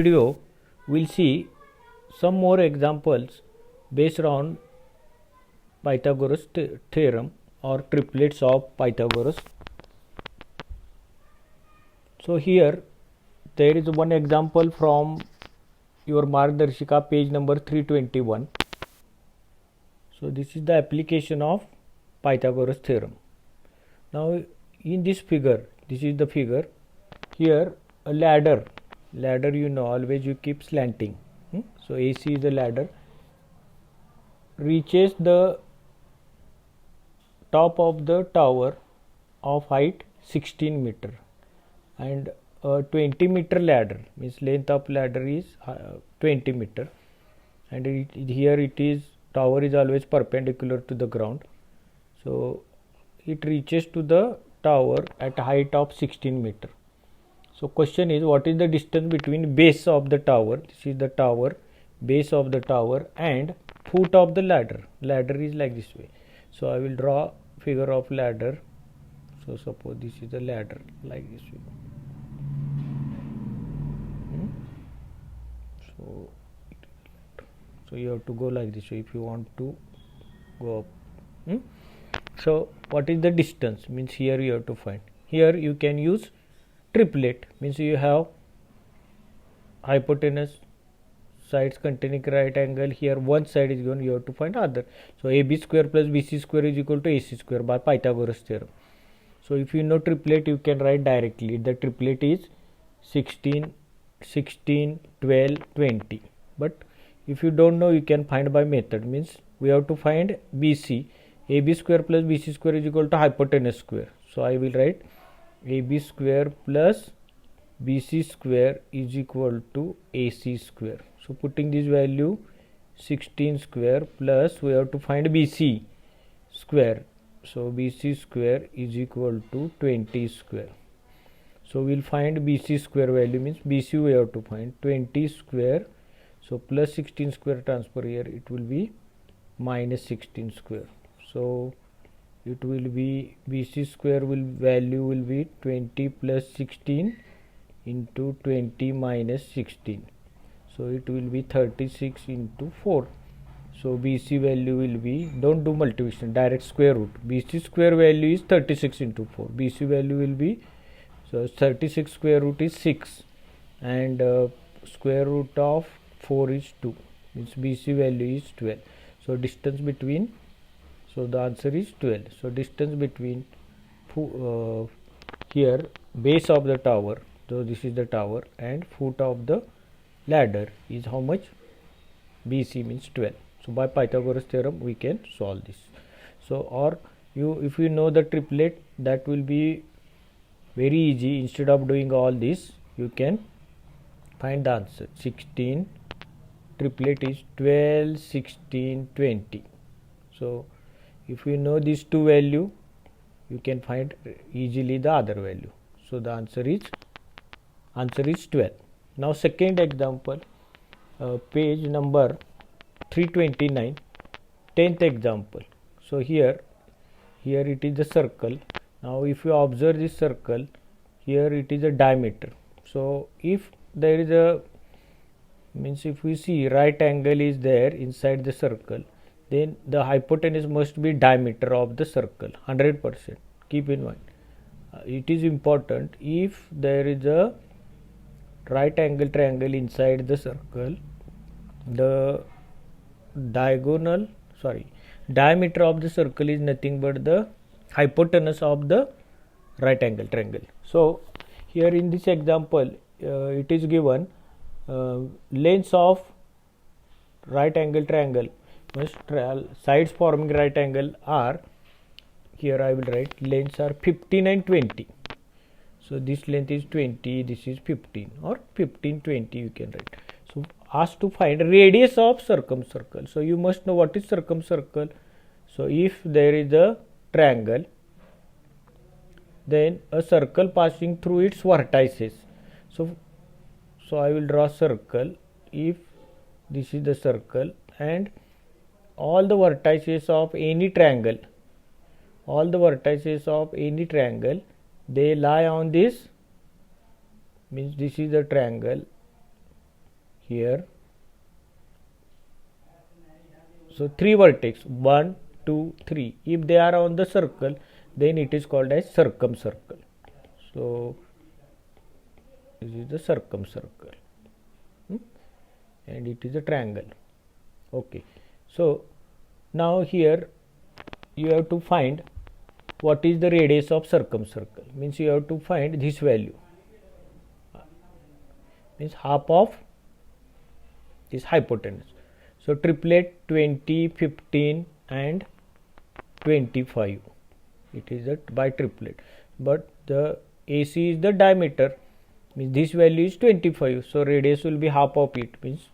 Video we'll see some more examples based on Pythagoras theorem or triplets of Pythagoras. So here there is one example from your Margdarshika page number 321. So this is the application of Pythagoras theorem. Now in this figure, this is the figure. Here a ladder always you keep slanting. So AC is a ladder, reaches the top of the tower of height 16 meter, and a 20 meter ladder means length of ladder is 20 meter, and here it is tower is always perpendicular to the ground. So it reaches to the tower at height of 16 meter. So question is, what is the distance between base of the tower, this is the tower, base of the tower, and foot of the ladder. Ladder is like this way. So I will draw figure of ladder. So suppose this is the ladder like this way. So you have to go like this way if you want to go up. So what is the distance means here you have to find. Here you can use triplet, means you have hypotenuse, sides containing right angle. Here one side is given, you have to find other. So AB square plus BC square is equal to AC square by Pythagoras theorem. So if you know triplet, you can write directly. The triplet is 16, 16, 12, 20. But if you don't know, you can find by method, means we have to find BC. AB square plus BC square is equal to hypotenuse square. So I will write AB square plus BC square is equal to AC square. So putting this value 16 square plus we have to find BC square. So BC square is equal to 20 square. So we will find BC square value, means BC we have to find 20 square. So plus 16 square transfer here, it will be minus 16 square. So it will be BC square value will be 20 plus 16 into 20 minus 16. So it will be 36 into 4. So BC value will be, don't do multiplication, direct square root. BC square value is 36 into 4. BC value will be, so 36 square root is 6, and square root of 4 is 2, means BC value is 12. So distance between, so the answer is 12. So distance between here base of the tower, so this is the tower, and foot of the ladder is how much? BC means 12. So by Pythagoras theorem we can solve this. So or if you know the triplet, that will be very easy. Instead of doing all this, you can find the answer. 16 triplet is 12, 16, 20. So if you know these two value, you can find easily the other value. So the answer is 12. Now second example, page number 329, 10th example. So here it is the circle. Now if you observe this circle, here it is a diameter. So if there is a, means if we see right angle is there inside the circle, then the hypotenuse must be diameter of the circle 100%. Keep in mind, it is important. If there is a right angle triangle inside the circle, the diameter of the circle is nothing but the hypotenuse of the right angle triangle. So here in this example, it is given lengths of right angle triangle, sides forming right angle are, here I will write lengths are 15 and 20. So this length is 20, this is 15, or 15, 20 you can write. So asked to find radius of circumcircle. So you must know what is circumcircle. So if there is a triangle, then a circle passing through its vertices. So I will draw circle. If this is the circle, and all the vertices of any triangle, they lie on this, means this is the triangle, here. So 3 vertex, 1, 2, 3. If they are on the circle, then it is called as circumcircle. So this is the circumcircle, and it is a triangle. Okay. So now here you have to find what is the radius of circumcircle. Means you have to find this value. Means half of this hypotenuse. So triplet 20, 15 and 25. It is a by triplet, but the AC is the diameter. Means this value is 25. So radius will be half of it, means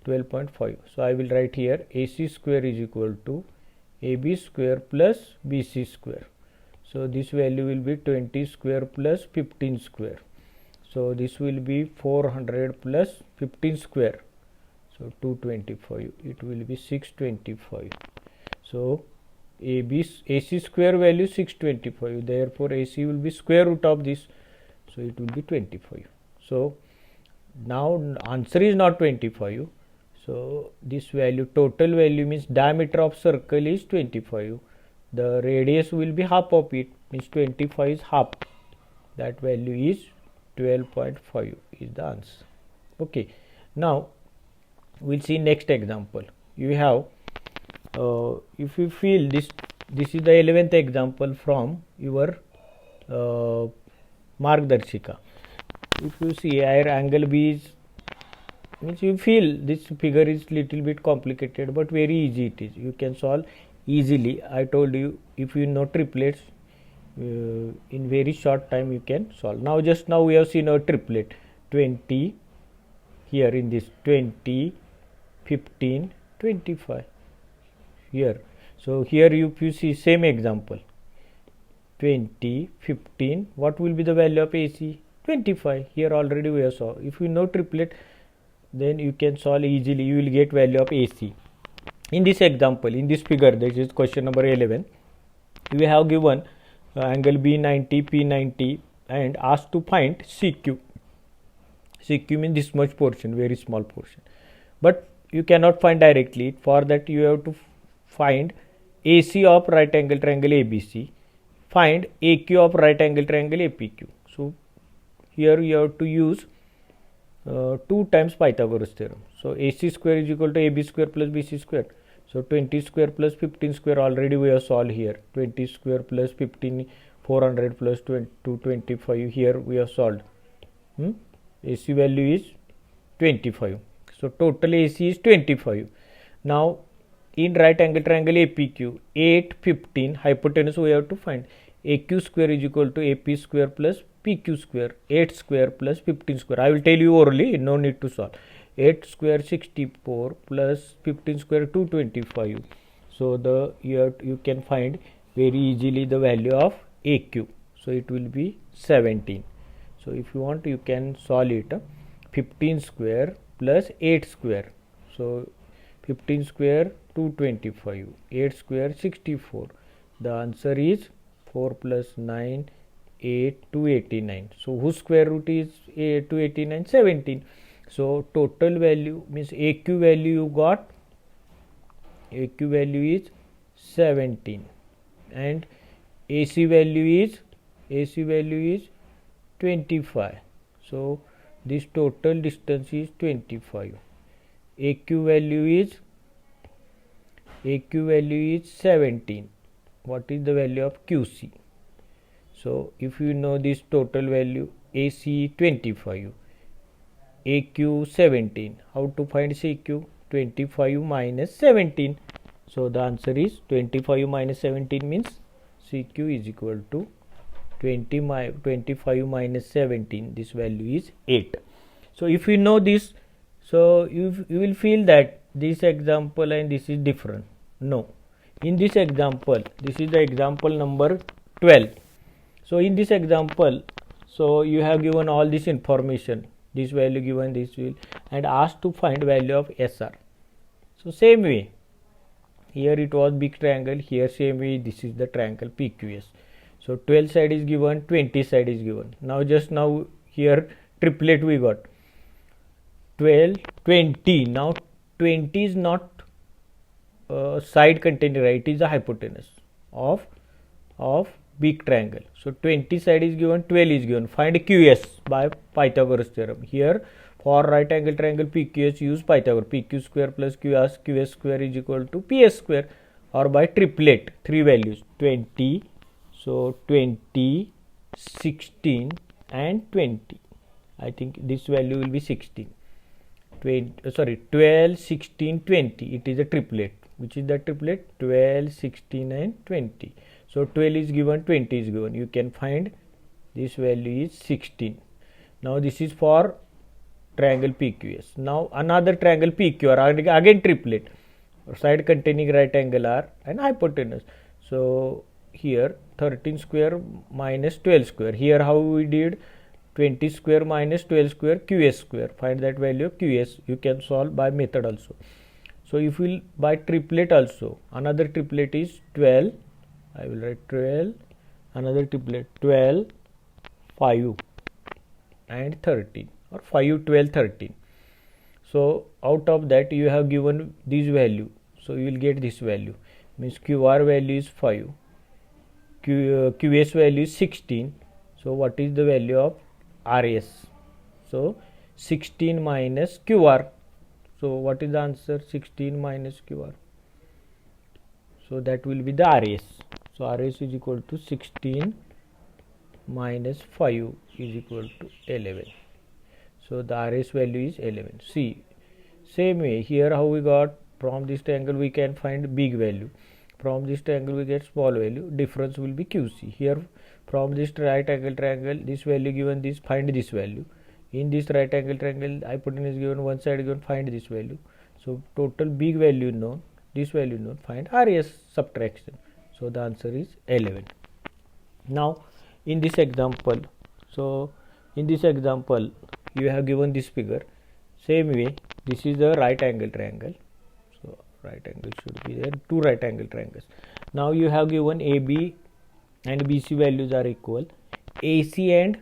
12.5. So I will write here AC square is equal to AB square plus BC square. So this value will be 20 square plus 15 square. So this will be 400 plus 15 square. So 225. It will be 625. So AC square value 625. Therefore AC will be square root of this. So it will be 25. So now answer is not 25. So this value, total value, means diameter of circle is 25. The radius will be half of it, means 25 is half. That value is 12.5 is the answer. Okay. Now we'll see next example. You have if you feel this is the 11th example from your Margdarshika. If you see here angle B is, means you feel this figure is little bit complicated, but very easy it is. You can solve easily. I told you, if you know triplets, in very short time you can solve. Now just now we have seen a triplet 20, here in this 20, 15, 25 here. So here if you see same example 20, 15, what will be the value of AC? 25. Here already we have solved. If you know triplet, then you can solve easily. You will get value of AC. In this example, in this figure, this is question number 11. We have given angle B 90, P 90 and asked to find CQ. CQ means this much portion, very small portion. But you cannot find directly. For that you have to find AC of right angle triangle ABC. Find AQ of right angle triangle APQ. So here you have to use 2 times Pythagoras theorem. So AC square is equal to AB square plus BC square. So 20 square plus 15 square already we have solved here. 20 square plus 15, 400 plus 225 here we have solved. AC value is 25. So total AC is 25. Now in right angle triangle APQ, 8, 15 hypotenuse we have to find. AQ square is equal to AP square plus PQ square. 8 square plus 15 square. I will tell you orally, no need to solve. 8 square 64 plus 15 square 225. So you can find very easily the value of AQ. So it will be 17. So if you want, you can solve it. 15 square plus 8 square. So 15 square 225, 8 square 64. The answer is 4 plus 9, 8, 289. So whose square root is 289? 17. So total value means AQ value you got. AQ value is 17 and AC value is 25. So this total distance is 25. AQ value is 17. What is the value of QC? So if you know this total value, AC 25, AQ 17. How to find CQ? 25 minus 17. So the answer is 25 minus 17 means CQ is equal to 25 minus 17. This value is 8. So if you know this, so you will feel that this example and this is different. No. In this example, this is the example number 12. So in this example, so you have given all this information, this value given, this will, and asked to find value of SR. So same way, here it was big triangle, here same way this is the triangle PQS. So 12 side is given, 20 side is given. Now just now here triplet we got. 12, 20. Now 20 is not side containing, right? It is the hypotenuse of big triangle. So 20 side is given, 12 is given. Find QS by Pythagoras theorem. Here for right angle triangle PQS use Pythagoras. PQ square plus QS square is equal to PS square, or by triplet, three values 20. So 20, 16 and 20. I think this value will be 16. 12, 16, 20. It is a triplet. Which is the triplet? 12, 16 and 20. So 12 is given, 20 is given. You can find this value is 16. Now this is for triangle PQS. Now another triangle PQR, again triplet. Side containing right angle R and hypotenuse. So here 13 square minus 12 square. Here how we did? 20 square minus 12 square QS square. Find that value of QS. You can solve by method also. So if we by triplet also, another triplet is 12. I will write 12. Another triplet 12, 5 and 13, or 5, 12, 13. So out of that you have given this value. So you will get this value. Means QR value is 5. QS value is 16. So what is the value of RS? So 16 minus QR. So what is the answer? 16 minus QR. So that will be the RS. So RS is equal to 16 minus 5 is equal to 11. So the RS value is 11. See, same way here how we got, from this triangle we can find big value. From this triangle we get small value. Difference will be QC. Here from this right angle triangle, this value given, this, find this value. In this right angle triangle, hypotenuse given, one side given, find this value. So total big value known, this value known, find RS subtraction. So the answer is 11. Now in this example, so in this example you have given this figure. Same way, this is the right angle triangle. So right angle should be there, two right angle triangles. Now you have given AB and BC values are equal, AC and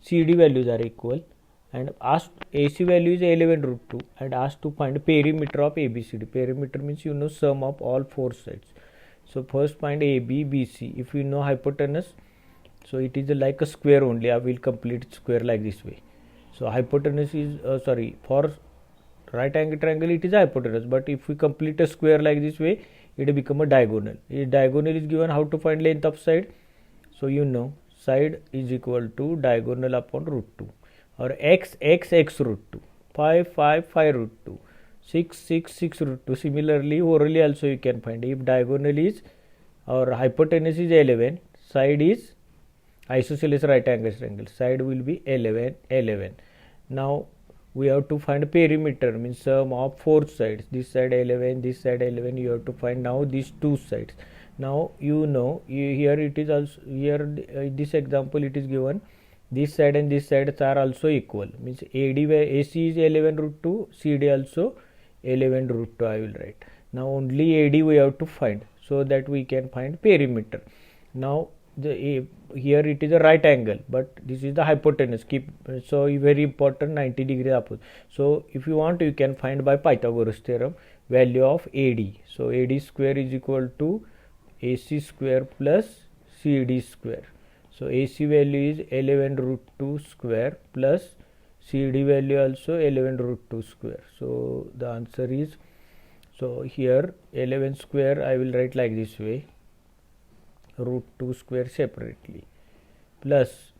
CD values are equal, and asked AC value is 11 root 2 and asked to find perimeter of ABCD. Perimeter means you know sum of all four sides. So first find AB, BC. If you know hypotenuse, so it is like a square only. I will complete square like this way. So hypotenuse is for right angle triangle it is hypotenuse, but if we complete a square like this way, it become a diagonal. A diagonal is given, how to find length of side? So you know side is equal to diagonal upon root 2, or x root 2, 5 root 2, 6 root 2. Similarly orally also you can find, if diagonal is or hypotenuse is 11, side is isosceles right angle triangle, side will be 11. Now we have to find perimeter, means sum of four sides. This side 11, this side 11. You have to find now these two sides. Now you know here it is also, here this example it is given, this side and this sides are also equal, means AC is 11 root 2, CD also 11 root 2. I will write. Now only AD we have to find, so that we can find perimeter. Now here it is a right angle, but this is the hypotenuse. Keep, so very important, 90 degree opposite. So if you want, you can find by Pythagoras theorem value of AD. So AD square is equal to AC square plus CD square. So AC value is 11 root 2 square plus CD value also 11 root 2 square. So the answer is, so here 11 square I will write like this way, root 2 square separately, plus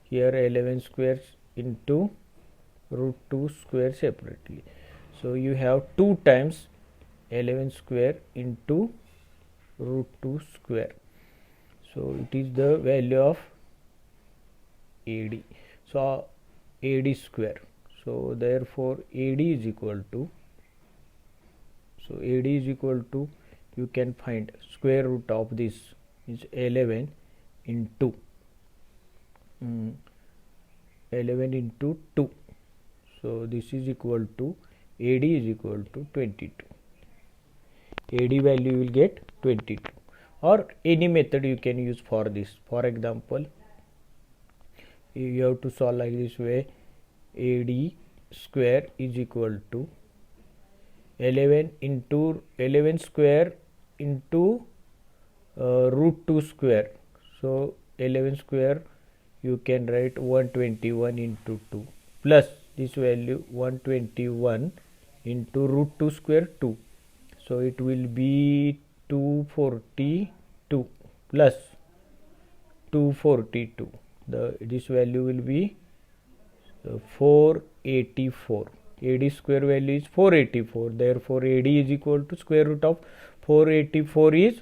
here 11 squares into root 2 square separately. So you have 2 times 11 square into root 2 square. So it is the value of AD. So AD square. So therefore AD is equal to, so AD is equal to, you can find square root of this is 11 into 11 into 2. So this is equal to, AD is equal to 22. AD value you will get 22, or any method you can use for this. For example, you have to solve like this way, AD square is equal to 11 into 11 square into root 2 square. So 11 square you can write 121 into 2 plus this value 121 into root 2 square 2. So it will be 242 plus 242. This value will be 484. AD square value is 484. Therefore, AD is equal to square root of 484 is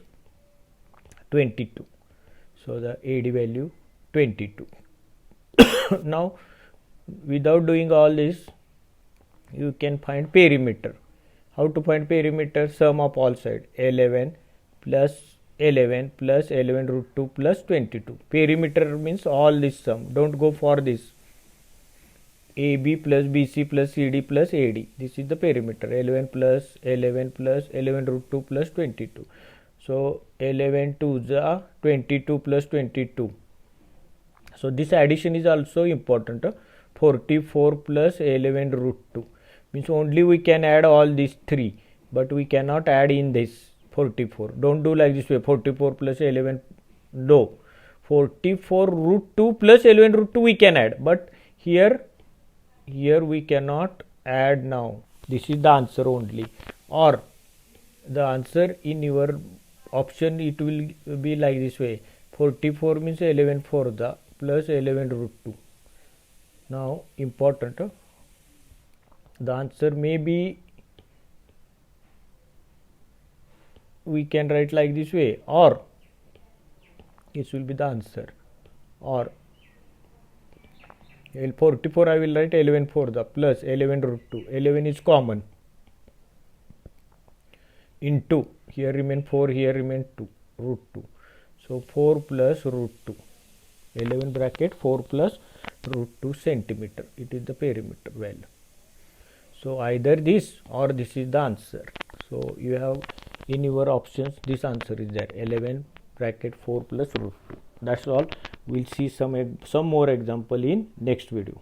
22. So the AD value 22. Now, without doing all this, you can find perimeter. How to find perimeter? Sum of all sides. 11 plus 11 root 2 plus 22. Perimeter means all this sum. Don't go for this. AB plus BC plus CD plus AD. This is the perimeter. 11 plus 11 root 2 plus 22. So 11 to the 22 plus 22. So this addition is also important. 44 plus 11 root 2 means only we can add all these three, but we cannot add in this 44. Don't do like this way. 44 plus 11. No. 44 root 2 plus 11 root 2 we can add, but here we cannot add now. This is the answer only, or the answer in your option it will be like this way. 44 means 11 for the plus 11 root 2. Now important, the answer may be, we can write like this way, or this will be the answer, or 44 I will write 11 for the plus 11 root 2. 11 is common into, here remain 4, here remain 2 root 2. So 4 plus root 2, 11 bracket 4 plus root 2 centimeter. It is the perimeter value. So either this or this is the answer. So you have in your options this answer is there, 11 bracket 4 plus root 2. That's all. We'll see some more example in next video.